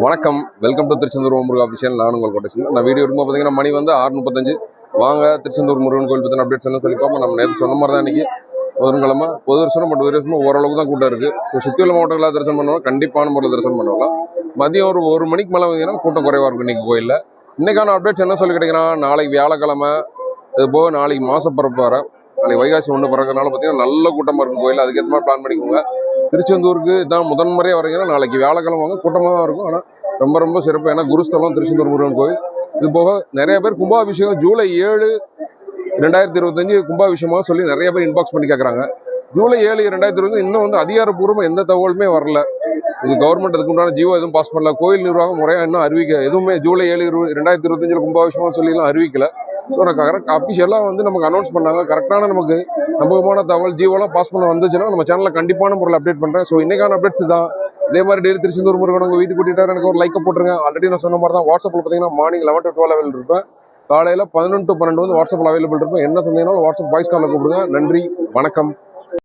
வணக்கம், welcome to Tiruchendur Murugan official. நான் உங்கள் கோட்டேஷன். நான் வீடியோ இருக்கும் பார்த்தீங்கன்னா மணி வந்து 6:35. வாங்க திருச்செந்தூர் முருகன் கோயில் பற்றின அப்டேட்ஸ் என்ன சொல்லிப்போம். நம்ம நேற்று சொன்ன மாதிரி தான் இன்றைக்கி புதன்கிழமை பொது தரிசனம் பட் வருஷமும் ஓரளவுக்கு தான் கூட்டம் இருக்குது. ஸோ சுற்றி உள்ள மாவட்டங்களில் தரிசனம் பண்ணுவோம், கண்டிப்பான முறையில் தரிசனம் பண்ணுவாங்க. மதியம் ஒரு மணிக்கு மேலே வந்தீங்கன்னா கூட்டம் குறைவாக இருக்கும் இன்றைக்கி கோயிலில். இன்றைக்கான அப்டேட்ஸ் என்ன சொல்லி கிடைக்குன்னா, நாளைக்கு வியாழக்கிழமை, அது போக நாளைக்கு மாசப்பிறப்பு வர, நாளைக்கு வைகாசி 1 பிறகுனால பார்த்தீங்கன்னா நல்ல கூட்டமாக இருக்கும் கோயில். அதுக்கேற்ற மாதிரி பிளான் பண்ணிக்கோங்க. திருச்செந்தூருக்கு இதான் முதன்முறையாக வரீங்கன்னா நாளைக்கு வியாழக்கிழமை வாங்க, கூட்டமாக தான் இருக்கும். ஆனால் ரொம்ப சிறப்பு. ஏன்னா குருஸ்தலம் திருச்செந்தூர் முருகன் கோயில். இது போக நிறைய பேர் கும்பாபிஷேகம் ஜூலை 7, 2025 கும்பாபிஷேகமாக சொல்லி நிறைய பேர் இன்பாக்ஸ் பண்ணி கேட்குறாங்க. ஜூலை 7, 2025 இன்னும் வந்து அதிகாரப்பூர்வமாக எந்த தகவலுமே வரல. இது கவர்மெண்ட் அதுக்கு உண்டான ஜீவோ எதுவும் பாஸ் பண்ணல. கோயில் நிர்வாகம் முறையாக இன்னும் அறிவிக்க எதுவுமே ஜூலை 7, 2025 கும்பாபிஷேகமாக சொல்லிலாம் அறிவிக்கல. ஸோ நான் கரெக்ட் அஃபிஷியலாக வந்து நமக்கு அனௌன்ஸ் பண்ணாங்க. கரெக்டான நமக்கு நம்பகமான தகவல் ஜீவோலாம் பாஸ் பண்ண வந்துச்சுன்னா நம்ம சேனலில் கண்டிப்பான முறையில் அப்டேட் பண்ணுறேன். ஸோ இன்றைக்கான அப்டேட்ஸ் தான். இதே மாதிரி டெய்லி திருச்செந்தூர் முருகன் உங்கள் வீட்டுக்கு கூட்டிகிட்டு எனக்கு ஒரு லைக்கை போட்டுருங்க. ஆல்ரெடி நான் சொன்ன மாதிரி தான் வாட்ஸ்அப்பில் பார்த்தீங்கன்னா மார்னிங் 11 to 12 அவைலபிள் இருப்பேன். காலையில் 11 to 12 வந்து வாட்ஸ்அப்பில் அவைலபிள் இருப்பேன். என்ன சொன்னீங்கன்னா வாட்ஸ்அப் வாய்ஸ் காலில் கூப்பிடுங்க. நன்றி, வணக்கம்.